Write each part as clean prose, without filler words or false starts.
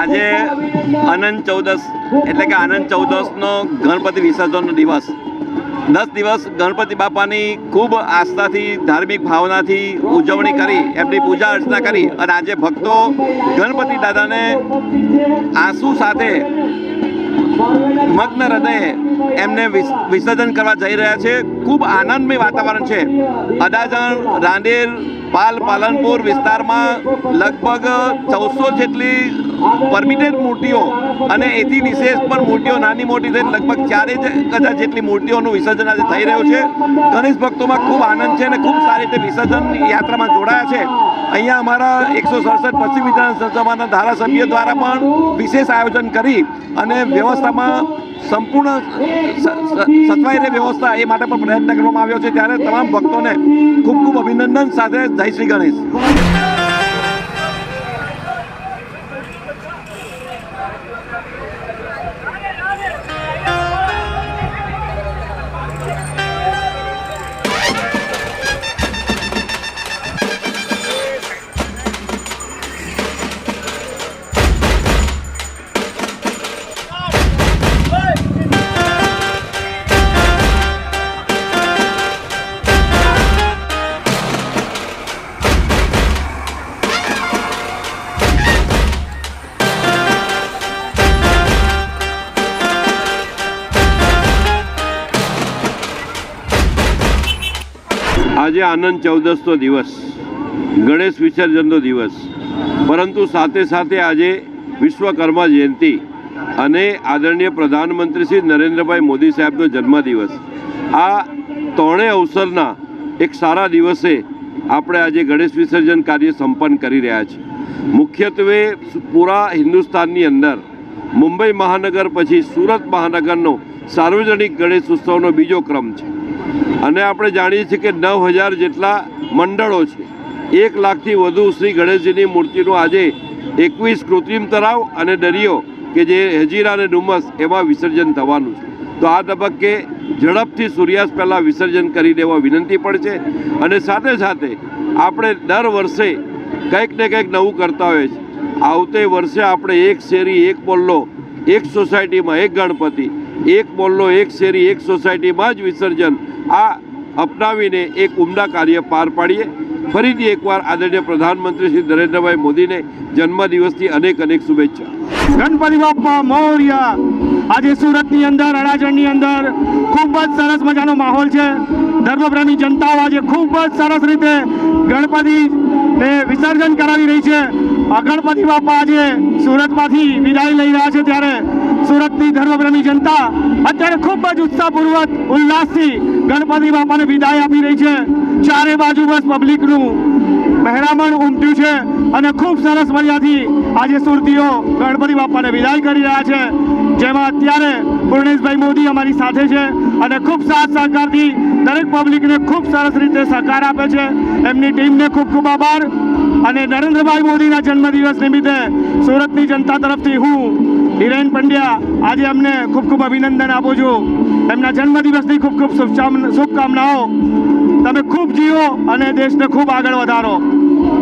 આજે અનંત ચૌદસ એટલે કે આનંદ ચૌદસનો ગણપતિ વિસર્જનનો દિવસ 10 દિવસ ગણપતિ બાપાની ખૂબ આસ્થાથી ધાર્મિક ભાવનાથી ઉજવણી કરી એમની પૂજા અર્ચના કરી અને આજે ભક્તો ગણપતિ દાદાને આંસુ સાથે મગ્ન હૃદયે એમને વિસર્જન કરવા જઈ રહ્યા છે। ખૂબ આનંદમય વાતાવરણ છે। અડાજણ, રાંદેર, પાલનપુર વિસ્તારમાં લગભગ 1400 જેટલી પરમિટેડ મૂર્તિઓ અને એથી વિશેષ પણ મૂર્તિઓ નાની મોટી થઈને લગભગ 4000 જેટલી મૂર્તિઓનું વિસર્જન આજે થઈ રહ્યું છે। ગણેશ ભક્તોમાં ખૂબ આનંદ છે અને ખૂબ સારી રીતે વિસર્જન યાત્રામાં જોડાયા છે। અહીંયા અમારા 167 પશ્ચિમ વિધાનસભાના ધારાસભ્ય દ્વારા પણ વિશેષ આયોજન કરી અને વ્યવસ્થામાં સંપૂર્ણ સચવાઈ રહે વ્યવસ્થા એ માટે પણ પ્રયત્ન કરવામાં આવ્યો છે। ત્યારે તમામ ભક્તોને ખૂબ ખૂબ અભિનંદન સાથે જય શ્રી ગણેશ। આજે આનંદ ચૌદસનો દિવસ, ગણેશ વિસર્જનનો દિવસ, પરંતુ સાથે સાથે આજે વિશ્વકર્મા જયંતિ અને આદરણીય પ્રધાનમંત્રી શ્રી નરેન્દ્રભાઈ મોદી સાહેબનો જન્મદિવસ, આ ત્રણેય અવસરના એક સારા દિવસે આપણે આજે ગણેશ વિસર્જન કાર્ય સંપન્ન કરી રહ્યા છીએ। મુખ્યત્વે પૂરા હિન્દુસ્તાનની અંદર મુંબઈ મહાનગર પછી સુરત મહાનગરનો સાર્વજનિક ગણેશ ઉત્સવનો બીજો ક્રમ છે અને આપણે જાણીએ છીએ કે 9000 જેટલા મંડળો છે। 1 લાખથી વધુ શ્રી ગણેશજીની મૂર્તિનું આજે 21 કૃત્રિમ તળાવ અને દરિયો કે જે હજીરા અને ડુમસ એમાં વિસર્જન થવાનું છે। તો આ તબક્કે ઝડપથી સૂર્યાસ્ત પહેલાં વિસર્જન કરી દેવા વિનંતી પણ છે અને સાથે સાથે આપણે દર વર્ષે કંઈક ને કંઈક નવું કરતા હોઈએ છીએ। આવતે વર્ષે આપણે એક શેરી એક મોહલ્લો એક સોસાયટીમાં એક ગણપતિ, એક મોહલ્લો એક શેરી એક સોસાયટીમાં જ વિસર્જન આ અપનાવીને એક ઉમદા કાર્ય પાર પાડીએ। ફરીથી એકવાર આદરણીય પ્રધાનમંત્રી શ્રી નરેન્દ્રભાઈ મોદીને જન્મદિવસની અનેક શુભેચ્છા। ગણપતિ બાપ્પા મોરયા। આજે સુરતની અંદર, અડાજણની અંદર ખૂબ જ સરસ મજાનો માહોલ છે। ધર્મપ્રેમી જનતાઓ આજે ખૂબ જ સરસ રીતે ગણપતિને વિસર્જન કરાવી રહી છે। આ ગણપતિ બાપ્પા આજે સુરતમાંથી વિદાય લઈ રહ્યા છે ત્યારે સુરતની ધર્મપ્રેમી જનતા અત્યારે ખૂબ જ ઉત્સાહપૂર્વક ઉલ્લાસથી ગણપતિ બાપાને વિદાય આપી રહી છે। ચારે બાજુ બસ પબ્લિકનું મહેરામણ ઉમટ્યું છે અને ખૂબ સરસ મજાથી આજે સુરતીઓ ગણપતિ બાપાને વિદાય કરી રહ્યા છે, જેમાં અત્યારે પૂર્ણેશભાઈ મોદી અમારી સાથે છે અને ખૂબ સાથ સહકારથી દરેક પબ્લિકને ખૂબ સરસ રીતે સહકાર આપે છે। એમની ટીમને ખૂબ ખૂબ આભાર અને નરેન્દ્રભાઈ મોદીના જન્મદિવસ નિમિત્તે સુરતની જનતા તરફથી હું હિરેન પંડ્યા આજે અમને ખૂબ ખૂબ અભિનંદન આપું છું। એમના જન્મદિવસની ખૂબ ખૂબ શુભકામનાઓ। તમે ખૂબ જીવો અને દેશને ખૂબ આગળ વધારો।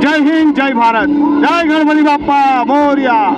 જય હિન્દ, જય ભારત, જય ગણપતિ બાપ્પા મોરયા।